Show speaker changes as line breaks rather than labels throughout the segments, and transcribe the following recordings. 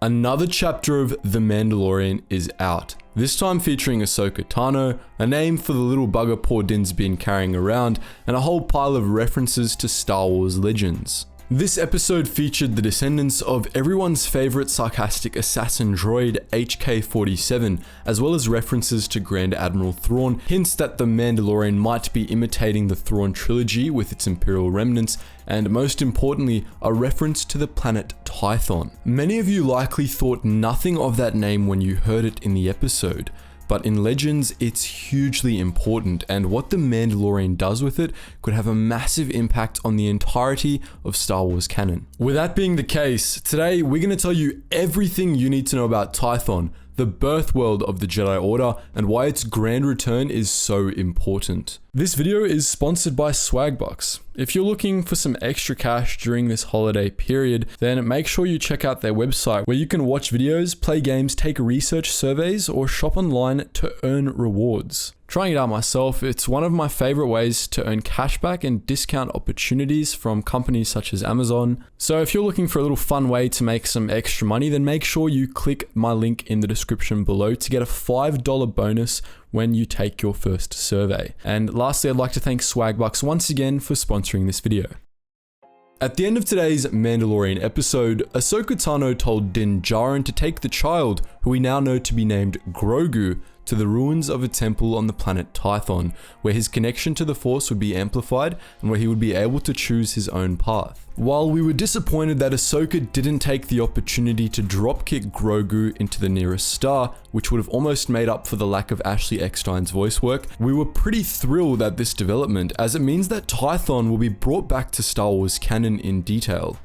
Another chapter of The Mandalorian is out, this time featuring Ahsoka Tano, a name for the little bugger poor Din's been carrying around, and a whole pile of references to Star Wars legends. This episode featured the descendants of everyone's favorite sarcastic assassin droid HK-47, as well as references to Grand Admiral Thrawn, hints that the Mandalorian might be imitating the Thrawn trilogy with its Imperial remnants, and most importantly, a reference to the planet Tython. Many of you likely thought nothing of that name when you heard it in the episode, but in Legends, it's hugely important, and what the Mandalorian does with it could have a massive impact on the entirety of Star Wars canon. With that being the case, today we're going to tell you everything you need to know about Tython, the birth world of the Jedi Order, and why its grand return is so important. This video is sponsored by Swagbucks. If you're looking for some extra cash during this holiday period, then make sure you check out their website where you can watch videos, play games, take research surveys, or shop online to earn rewards. Trying it out myself, it's one of my favorite ways to earn cashback and discount opportunities from companies such as Amazon. So if you're looking for a little fun way to make some extra money, then make sure you click my link in the description below to get a $5 bonus when you take your first survey. And lastly, I'd like to thank Swagbucks once again for sponsoring this video. At the end of today's Mandalorian episode, Ahsoka Tano told Din Djarin to take the child, who we now know to be named Grogu, to the ruins of a temple on the planet Tython, where his connection to the Force would be amplified and where he would be able to choose his own path. While we were disappointed that Ahsoka didn't take the opportunity to dropkick Grogu into the nearest star, which would have almost made up for the lack of Ashley Eckstein's voice work, we were pretty thrilled at this development, as it means that Tython will be brought back to Star Wars canon in detail.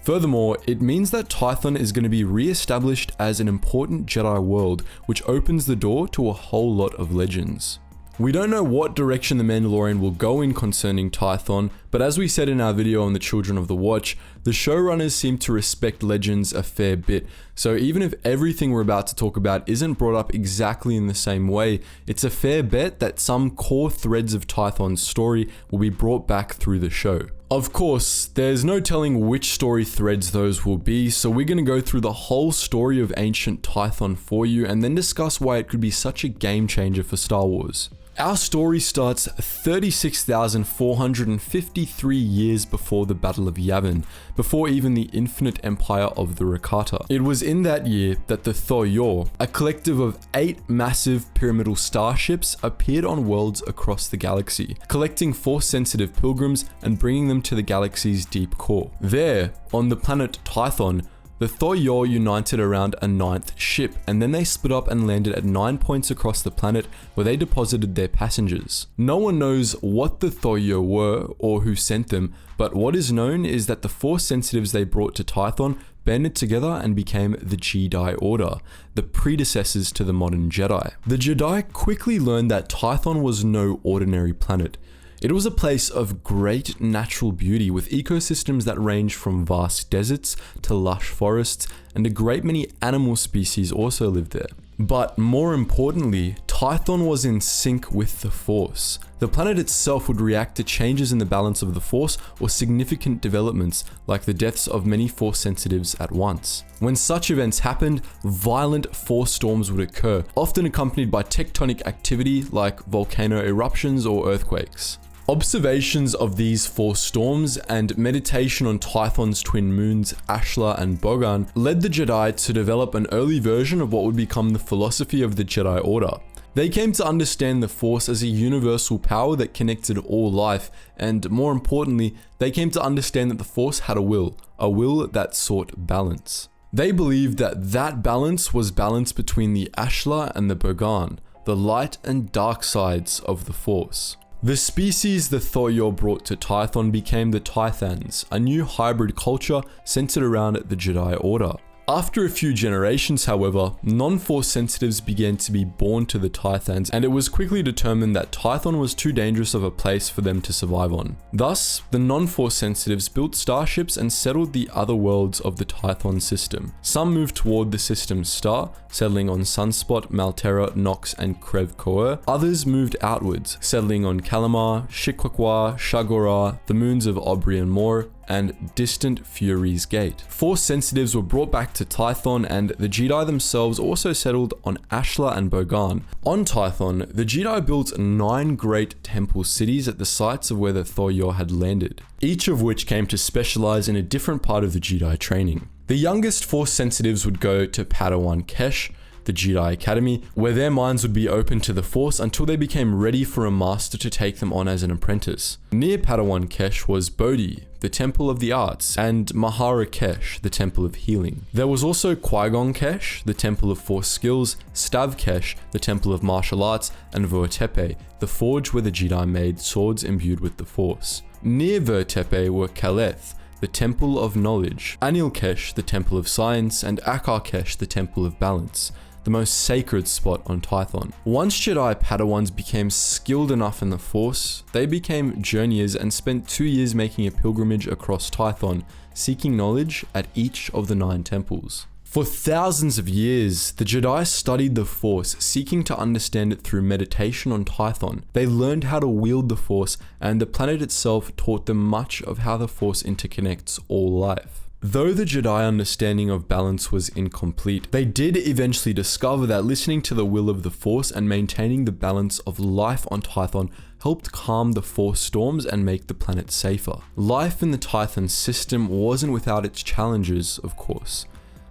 Furthermore, it means that Tython is going to be re-established as an important Jedi world, which opens the door to a whole lot of legends. We don't know what direction the Mandalorian will go in concerning Tython, but as we said in our video on the Children of the Watch, the showrunners seem to respect legends a fair bit, so even if everything we're about to talk about isn't brought up exactly in the same way, it's a fair bet that some core threads of Tython's story will be brought back through the show. Of course, there's no telling which story threads those will be, so we're going to go through the whole story of ancient Tython for you and then discuss why it could be such a game changer for Star Wars. Our story starts 36,453 years before the Battle of Yavin, before even the infinite empire of the Rakata. It was in that year that the Thoyor, a collective of 8 massive pyramidal starships, appeared on worlds across the galaxy, collecting Force-sensitive pilgrims and bringing them to the galaxy's deep core. There, on the planet Tython, the Thoyor united around a 9th ship, and then they split up and landed at 9 points across the planet where they deposited their passengers. No one knows what the Thoyor were or who sent them, but what is known is that the Force sensitives they brought to Tython banded together and became the Jedi Order, the predecessors to the modern Jedi. The Jedi quickly learned that Tython was no ordinary planet. It was a place of great natural beauty with ecosystems that range from vast deserts to lush forests, and a great many animal species also lived there. But more importantly, Tython was in sync with the Force. The planet itself would react to changes in the balance of the Force or significant developments like the deaths of many Force sensitives at once. When such events happened, violent Force storms would occur, often accompanied by tectonic activity like volcano eruptions or earthquakes. Observations of these Force storms and meditation on Tython's twin moons, Ashla and Bogan, led the Jedi to develop an early version of what would become the philosophy of the Jedi Order. They came to understand the Force as a universal power that connected all life, and more importantly, they came to understand that the Force had a will that sought balance. They believed that that balance was balance between the Ashla and the Bogan, the light and dark sides of the Force. The species the Thoyor brought to Tython became the Tythons, a new hybrid culture centered around the Jedi Order. After a few generations, however, non-Force sensitives began to be born to the Tythons, and it was quickly determined that Tython was too dangerous of a place for them to survive on. Thus, the non-Force sensitives built starships and settled the other worlds of the Tython system. Some moved toward the system's star, settling on Sunspot, Malterra, Nox, and Krev Koer. Others moved outwards, settling on Kalamar, Shikwakwa, Shagora, the moons of Aubrey and Moore, and distant Fury's Gate. Force sensitives were brought back to Tython, and the Jedi themselves also settled on Ashla and Bogan. On Tython, the Jedi built 9 great temple cities at the sites of where the Thoyor had landed, each of which came to specialize in a different part of the Jedi training. The youngest Force sensitives would go to Padawan Kesh, the Jedi Academy, where their minds would be open to the Force until they became ready for a master to take them on as an apprentice. Near Padawan Kesh was Bodhi, the Temple of the Arts, and Mahara Kesh, the Temple of Healing. There was also Qui-Gon Kesh, the Temple of Force Skills, Stav Kesh, the Temple of Martial Arts, and Vertepe, the forge where the Jedi made swords imbued with the Force. Near Vertepe were Kaleth, the Temple of Knowledge, Anil Kesh, the Temple of Science, and Akar Kesh, the Temple of Balance, the most sacred spot on Tython. Once Jedi Padawans became skilled enough in the Force, they became journeyers and spent 2 years making a pilgrimage across Tython, seeking knowledge at each of the 9 temples. For thousands of years, the Jedi studied the Force, seeking to understand it through meditation on Tython. They learned how to wield the Force, and the planet itself taught them much of how the Force interconnects all life. Though the Jedi understanding of balance was incomplete, they did eventually discover that listening to the will of the Force and maintaining the balance of life on Tython helped calm the Force storms and make the planet safer. Life in the Tython system wasn't without its challenges, of course.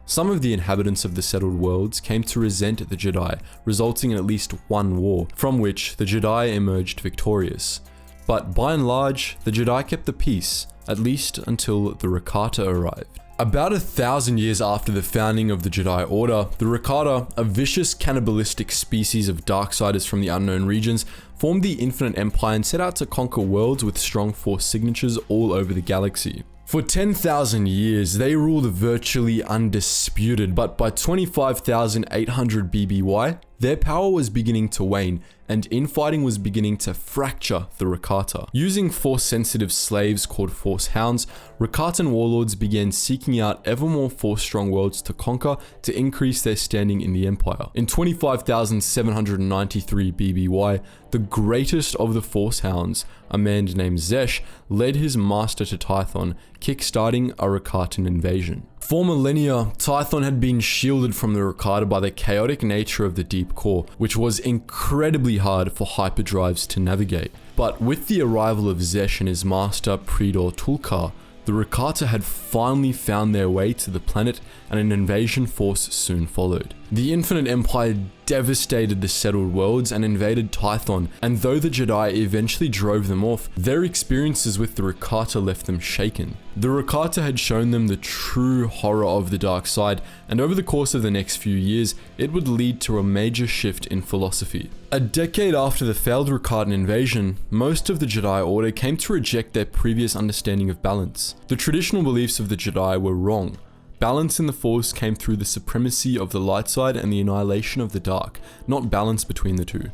Some of the inhabitants of the settled worlds came to resent the Jedi, resulting in at least one war, from which the Jedi emerged victorious. But by and large, the Jedi kept the peace, at least until the Rakata arrived. About 1,000 years after the founding of the Jedi Order, the Rakata, a vicious cannibalistic species of Darksiders from the unknown regions, formed the Infinite Empire and set out to conquer worlds with strong Force signatures all over the galaxy. For 10,000 years, they ruled virtually undisputed, but by 25,800 BBY, their power was beginning to wane, and infighting was beginning to fracture the Rakata. Using Force-sensitive slaves called Force Hounds, Rakatan warlords began seeking out ever more Force-strong worlds to conquer to increase their standing in the Empire. In 25,793 BBY, the greatest of the Force Hounds, a man named Zesh, led his master to Tython, kickstarting a Rakatan invasion. For millennia, Tython had been shielded from the Rakata by the chaotic nature of the deep core, which was incredibly hard for hyperdrives to navigate. But with the arrival of Zesh and his master Predor Tulkar, the Rakata had finally found their way to the planet, and an invasion force soon followed. The Infinite Empire devastated the settled worlds and invaded Tython, and though the Jedi eventually drove them off, their experiences with the Rakata left them shaken. The Rakata had shown them the true horror of the dark side, and over the course of the next few years, it would lead to a major shift in philosophy. A decade after the failed Rakatan invasion, most of the Jedi Order came to reject their previous understanding of balance. The traditional beliefs of the Jedi were wrong. Balance in the Force came through the supremacy of the light side and the annihilation of the dark, not balance between the two.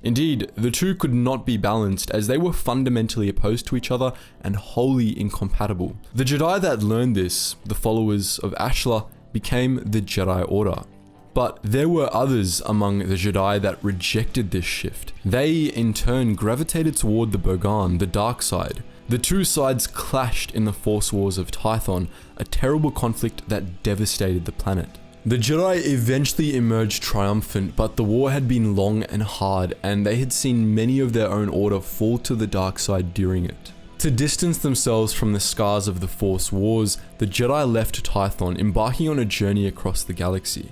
Indeed, the two could not be balanced as they were fundamentally opposed to each other and wholly incompatible. The Jedi that learned this, the followers of Ashla, became the Jedi Order. But there were others among the Jedi that rejected this shift. They, in turn, gravitated toward the Bogan, the dark side. The two sides clashed in the Force Wars of Tython, a terrible conflict that devastated the planet. The Jedi eventually emerged triumphant, but the war had been long and hard, and they had seen many of their own order fall to the dark side during it. To distance themselves from the scars of the Force Wars, the Jedi left Tython, embarking on a journey across the galaxy.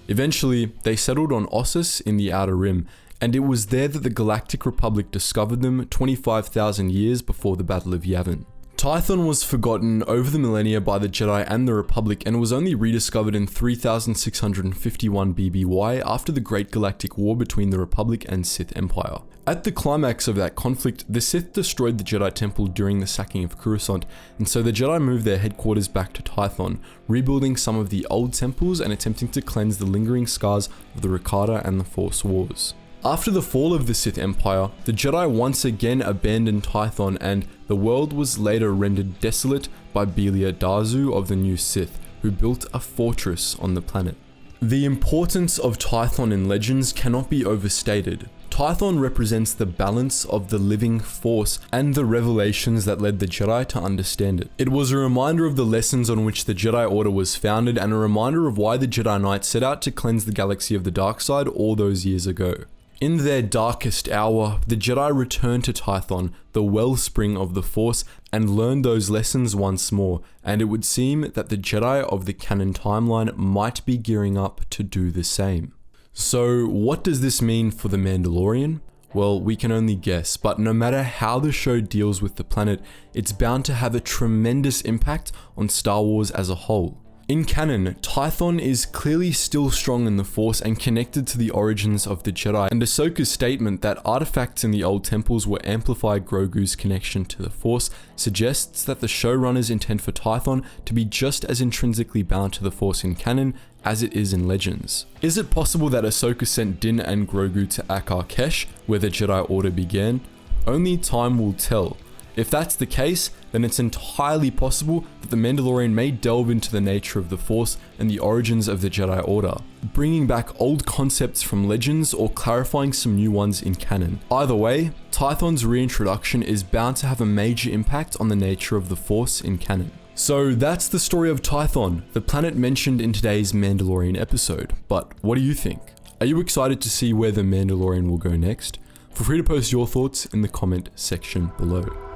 Eventually, they settled on Ossus in the Outer Rim, and it was there that the Galactic Republic discovered them 25,000 years before the Battle of Yavin. Tython was forgotten over the millennia by the Jedi and the Republic, and was only rediscovered in 3651 BBY after the Great Galactic War between the Republic and Sith Empire. At the climax of that conflict, the Sith destroyed the Jedi Temple during the sacking of Coruscant, and so the Jedi moved their headquarters back to Tython, rebuilding some of the old temples and attempting to cleanse the lingering scars of the Rakata and the Force Wars. After the fall of the Sith Empire, the Jedi once again abandoned Tython, and the world was later rendered desolate by Belia Darzu of the New Sith, who built a fortress on the planet. The importance of Tython in Legends cannot be overstated. Tython represents the balance of the living force and the revelations that led the Jedi to understand it. It was a reminder of the lessons on which the Jedi Order was founded and a reminder of why the Jedi Knights set out to cleanse the galaxy of the dark side all those years ago. In their darkest hour, the Jedi returned to Tython, the wellspring of the Force, and learned those lessons once more, and it would seem that the Jedi of the canon timeline might be gearing up to do the same. So, what does this mean for The Mandalorian? Well, we can only guess, but no matter how the show deals with the planet, it's bound to have a tremendous impact on Star Wars as a whole. In canon, Tython is clearly still strong in the Force and connected to the origins of the Jedi, and Ahsoka's statement that artifacts in the old temples will amplify Grogu's connection to the Force suggests that the showrunners intend for Tython to be just as intrinsically bound to the Force in canon as it is in Legends. Is it possible that Ahsoka sent Din and Grogu to Akar-Kesh, where the Jedi Order began? Only time will tell. If that's the case, then it's entirely possible that The Mandalorian may delve into the nature of the Force and the origins of the Jedi Order, bringing back old concepts from Legends or clarifying some new ones in canon. Either way, Tython's reintroduction is bound to have a major impact on the nature of the Force in canon. So that's the story of Tython, the planet mentioned in today's Mandalorian episode. But what do you think? Are you excited to see where The Mandalorian will go next? Feel free to post your thoughts in the comment section below.